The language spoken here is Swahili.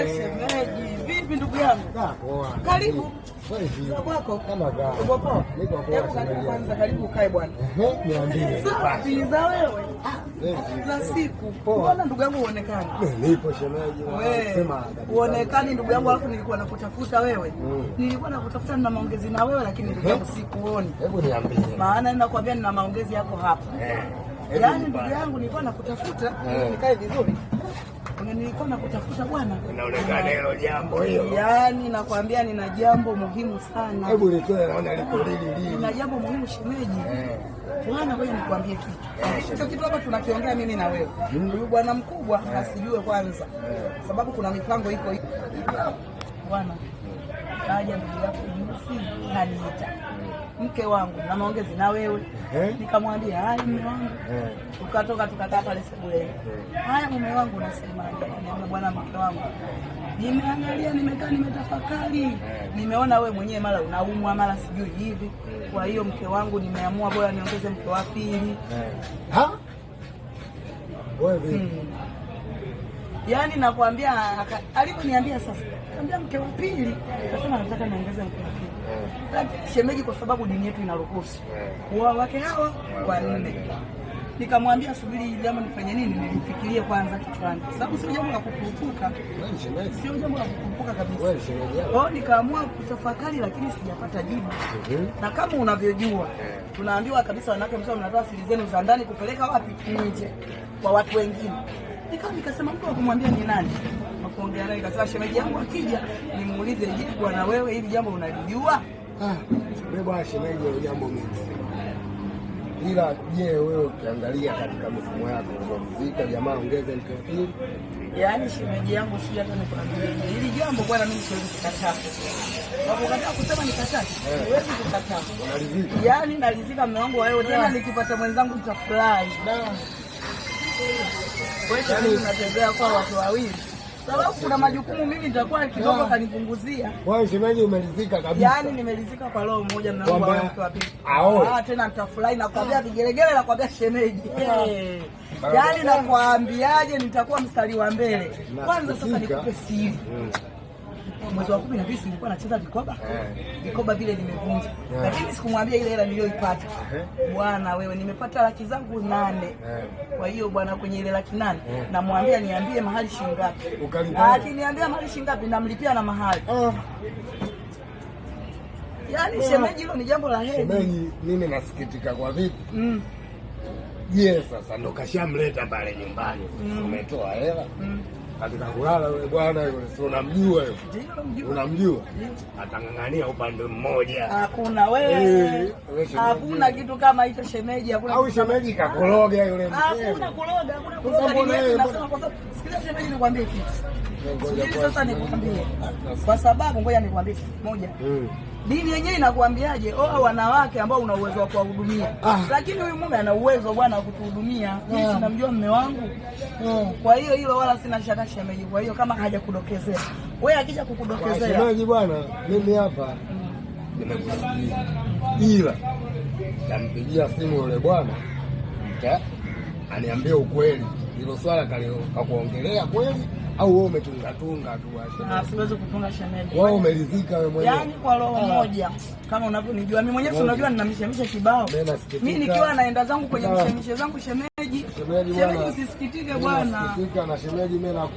Shemeji, vipi ndugu yangu? Karibu. Kwako? Uko poa? Kwanza karibu kae bwana. Niambie. Safi za wewe. Za siku. Mbona ndugu yangu uonekane? Nipo shemeji. Sema uonekane ndugu yangu, alafu nilikuwa nakutafuta wewe. Nilikuwa nakutafuta na maongezi na wewe, lakini ndugu yangu sikuoni. Hebu niambie. Maana ninakwambia nina maongezi yako hapa. Yaani ndugu yangu nilikuwa nakutafuta, nikae vizuri. Nilikuwa nakutafuta bwana. Inaonekana hilo jambo hilo. Yaani nakwambia nina jambo muhimu sana. Hebu nitoe, naona liko lili. Nina jambo muhimu shemeji. Bwana wewe nikwambie kitu. Hicho kitu hapa tunakiongea mimi na wewe. Huyu bwana mkubwa asijue kwanza. Sababu kuna mipango iko hivi. Bwana. Kaja ndugu yako juzi kaniita. Mke wangu na maongezi na wewe. Nikamwambia haya mume wangu. Tukatoka tukakaa pale sebuleni. Haya mume wangu unasemaje? Niambia bwana mke wangu. Nimeangalia, nimekaa, nimetafakari. Nimeona wewe mwenyewe mara unaumwa mara sijui hivi. Kwa hiyo mke wangu nimeamua bora niongeze mke wa pili. Wewe yaani nakwambia aliponiambia sasa, niambia mke wa pili, akasema nataka niongeze mke wa pili. Lakini shemeji, kwa sababu dini yetu inaruhusu kuoa wake hawa wanne. Nikamwambia subiri jambo nifanye nini, nilifikirie kwanza kichwani. Sababu sio jambo la kukurupuka. Sio jambo la kukurupuka kabisa. Kwa nikaamua kutafakari, lakini sijapata jibu. Na kama unavyojua, tunaambiwa kabisa wanawake msao mnatoa siri zenu za ndani kupeleka wapi? Nje kwa watu wengine. Nikasema mtu wa kumwambia ni nani? Nakuongea naye, nikasema shemeji yangu akija nimuulize, je, bwana wewe hili jambo unalijua? Bwana shemeji, hilo jambo mimi. Ila je, wewe ukiangalia katika mifumo yako unamzika jamaa ongeze mke wa pili? Yaani shemeji yangu si hata nikwambie. Hili jambo bwana mimi siwezi kukataa. Wakukataa kusema nikataa. Siwezi kukataa. Unalizika? Yaani nalizika mume wangu wewe, tena nikipata mwenzangu nitafurahi. Wewe unatembea kwa watu wawili. Sababu kuna majukumu mimi nitakuwa kidogo kanipunguzia. Wewe shemeji umelizika kabisa. Yaani nimelizika kwa roho moja na Mungu wake wa pili. Tena nitafurahi na kuambia vigelegele na kuambia shemeji. Yaani nakwambiaje, nitakuwa mstari wa mbele. Kwanza sasa nikupe siri. Mwezi wa 12 nilikuwa nacheza vikoba. Vikoba vile nimevunja. Lakini sikumwambia ile hela niliyoipata. Bwana wewe, nimepata laki zangu 8. Kwa hiyo bwana, kwenye ile laki 8 namwambia niambie mahali shilingi ngapi. Akiniambia mahali shilingi ngapi namlipia na mahali. Yaani shemeji, hilo ni jambo la heri. Shemeji, mimi nasikitika kwa vipi? Sasa ndo kashamleta pale nyumbani. Umetoa hela. Katika kulala yule bwana yule, si unamjua yule? Unamjua? Atang'ang'ania upande mmoja. Hakuna wewe. Hakuna kitu kama hicho shemeji, hakuna. Au shemeji kakoroga yule mzee. Hakuna kuroga, hakuna kuroga. Nasema kwa sababu sikiliza shemeji, nikwambie kitu. Sasa nikwambie. Kwa sababu ngoja nikwambie kitu moja. Dini yenyewe inakuambiaje? Wanawake ambao una uwezo wa kuwahudumia. Lakini huyu mume ana uwezo bwana wa kutuhudumia. Mimi sinamjua mume wangu. Kwa hiyo hilo wala sina shaka shemeji. Kwa hiyo kama hajakudokezea, wewe akija kukudokezea. Shemeji bwana, mimi hapa nimekusikia. Ila nampigia simu yule bwana. Aniambie ukweli. Hilo swala kakuongelea kweli au wewe umetunga tu acha? Siwezi kutunga shemeji. Wewe umelizika wewe mwenyewe. Yaani kwa roho moja. Kama unavyonijua mimi mwenyewe, unajua nina mishemishe kibao. Mimi nikiwa naenda zangu kwenye mishemishe zangu shemeji. Shemeji usisikitike bwana. Sikitika na shemeji mimi na